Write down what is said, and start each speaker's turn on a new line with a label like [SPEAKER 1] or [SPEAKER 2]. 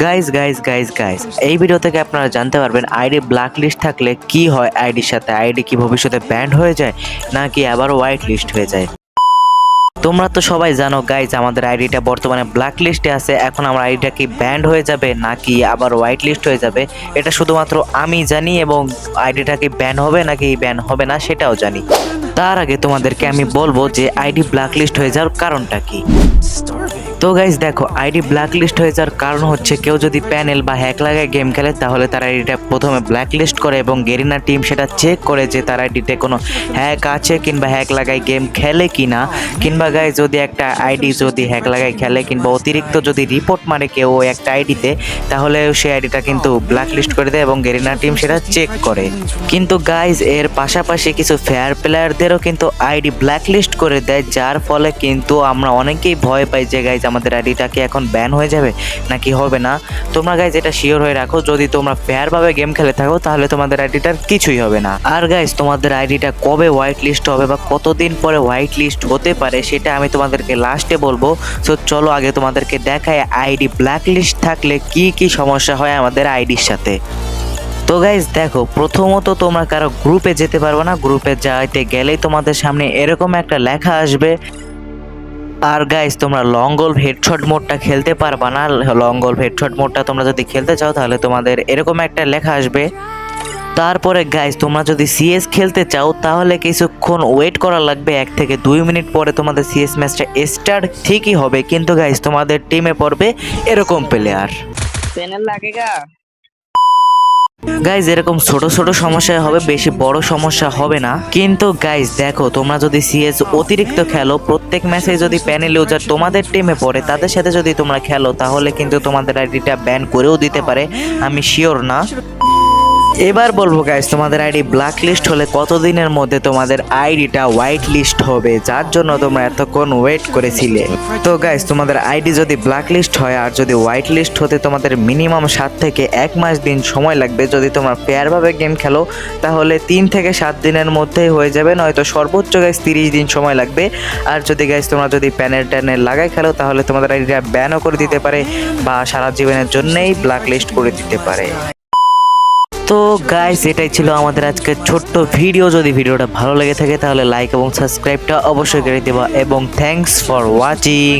[SPEAKER 1] Guys এই video থেকে আপনারা জানতে পারবেন আইডি ব্ল্যাক লিস্ট থাকলে কি হয়, আইডির সাথে আইডি কি ভবিষ্যতে ব্যান্ড হয়ে যায় নাকি আবার হোয়াইট লিস্ট হয়ে যায়। তোমরা তো সবাই জানো গাইজ, আমাদের আইডিটা বর্তমানে ব্ল্যাক লিস্টে আছে। এখন আমার আইডিটা কি ব্যান্ড হয়ে যাবে নাকি আবার হোয়াইট লিস্ট হয়ে যাবে, এটা শুধুমাত্র আমি জানি, এবং আইডিটা কি ব্যান হবে নাকি ব্যান হবে না সেটাও জানি। তার আগে তোমাদেরকে আমি বলবো যে আইডি ব্ল্যাক লিস্ট হয়ে যাওয়ার কারণটা কি। তো গাইজ দেখো, আইডি ব্ল্যাক লিস্ট হয়ে যাওয়ার কারণ হচ্ছে কেউ যদি প্যানেল বা হ্যাক লাগায় গেম খেলে তাহলে তার আইডিটা প্রথমে ব্ল্যাক লিস্ট করে এবং গেরিনা টিম সেটা চেক করে যে তার আইডিতে কোনো হ্যাক আছে কিংবা হ্যাক লাগায় গেম খেলে কিনা, কিংবা গাইজ যদি একটা আইডি যদি হ্যাক লাগায় খেলে কিংবা অতিরিক্ত যদি রিপোর্ট মারে কেউ একটা আইডিতে, তাহলে সেই আইডিটা কিন্তু ব্ল্যাক লিস্ট করে দেয় এবং গেরিনা টিম সেটা চেক করে। কিন্তু গাইজ এর পাশাপাশি কিছু ফেয়ার প্লেয়ারদেরও কিন্তু আইডি ব্ল্যাক লিস্ট করে দেয়, যার ফলে কিন্তু আমরা অনেকেই ভয় পাই যে গাইজ আমাদের আইডিটা কি এখন ব্যান হয়ে যাবে নাকি হবে না। তোমরা গাইজ এটা শিওর হয়ে রাখো, যদি তোমরা ফেয়ার ভাবে গেম খেলে থাকো তাহলে তোমাদের আইডিটার কিছুই হবে না। আর গাইজ তোমাদের আইডিটা কবে হোয়াইট লিস্ট হবে বা কতদিন পরে হোয়াইট লিস্ট হতে পারে সেটা আমি তোমাদেরকে লাস্টে বলবো। সো চলো আগে তোমাদেরকে দেখায় আইডি ব্ল্যাক লিস্ট থাকলে কি কি সমস্যা হয় আমাদের আইডির সাথে। তো গাইজ দেখো, প্রথমত তোমরা কারো গ্রুপে যেতে পারবে না। গ্রুপে যাইতে গেলেই তোমাদের সামনে এরকম একটা লেখা আসবে। আর গাইজ তোমরা লং গোল হেডশট মোডটা খেলতে পারবা না। লং গোল হেডশট মোডটা তোমরা যদি খেলতে চাও তাহলে তোমাদের এরকম একটা লেখা আসবে। তারপরে গাইজ তোমরা যদি সিএস খেলতে চাও তাহলে কিছুক্ষণ ওয়েট করা লাগবে, 1 থেকে 2 মিনিট পরে তোমাদের সিএস ম্যাচটা স্টার্ট ঠিকই হবে, কিন্তু গাইজ তোমাদের টিমে পড়বে এরকম প্লেয়ার।
[SPEAKER 2] প্যানেল লাগেগা।
[SPEAKER 1] গাইজ এরকম ছোট ছোট সমস্যা হবে, বেশি বড় সমস্যা হবে না। কিন্তু গাইজ দেখো, তোমরা যদি সিএস অতিরিক্ত খেলো, প্রত্যেক ম্যাচে যদি প্যানেল ইউজার তোমাদের টিমে পড়ে তাদের সাথে যদি তোমরা খেলো তাহলে কিন্তু তোমাদের আইডিটা ব্যান করেও দিতে পারে, আমি শিওর না। এবার বলবো গাইজ, তোমাদের আইডি ব্ল্যাক লিস্ট হলে কতদিনের মধ্যে তোমাদের আইডিটা হোয়াইট লিস্ট হবে, যার জন্য তোমরা এতক্ষণ ওয়েট করেছিলে। তো গাইজ তোমাদের আইডি যদি ব্ল্যাক লিস্ট হয় আর যদি হোয়াইট লিস্ট হতে তোমাদের মিনিমাম 7 থেকে 1 মাস দিন সময় লাগবে। যদি তোমরা ফেয়ারভাবে গেম খেলো তাহলে 3 থেকে 7 দিনের মধ্যেই হয়ে যাবে, নয়তো সর্বোচ্চ গাইজ 30 দিন সময় লাগবে। আর যদি গাইজ তোমরা যদি প্যানেল ট্যানেল লাগাই খেলো তাহলে তোমাদের আইডিটা ব্যানও করে দিতে পারে বা সারা জীবনের জন্যই ব্ল্যাক লিস্ট করে দিতে পারে। তো গাইস এটাই ছিল আমাদের আজকের ছোট্ট ভিডিও। যদি ভিডিওটা ভালো লেগে থাকে তাহলে লাইক এবং সাবস্ক্রাইবটা অবশ্যই করে দেবা, এবং থ্যাঙ্কস ফর ওয়াচিং।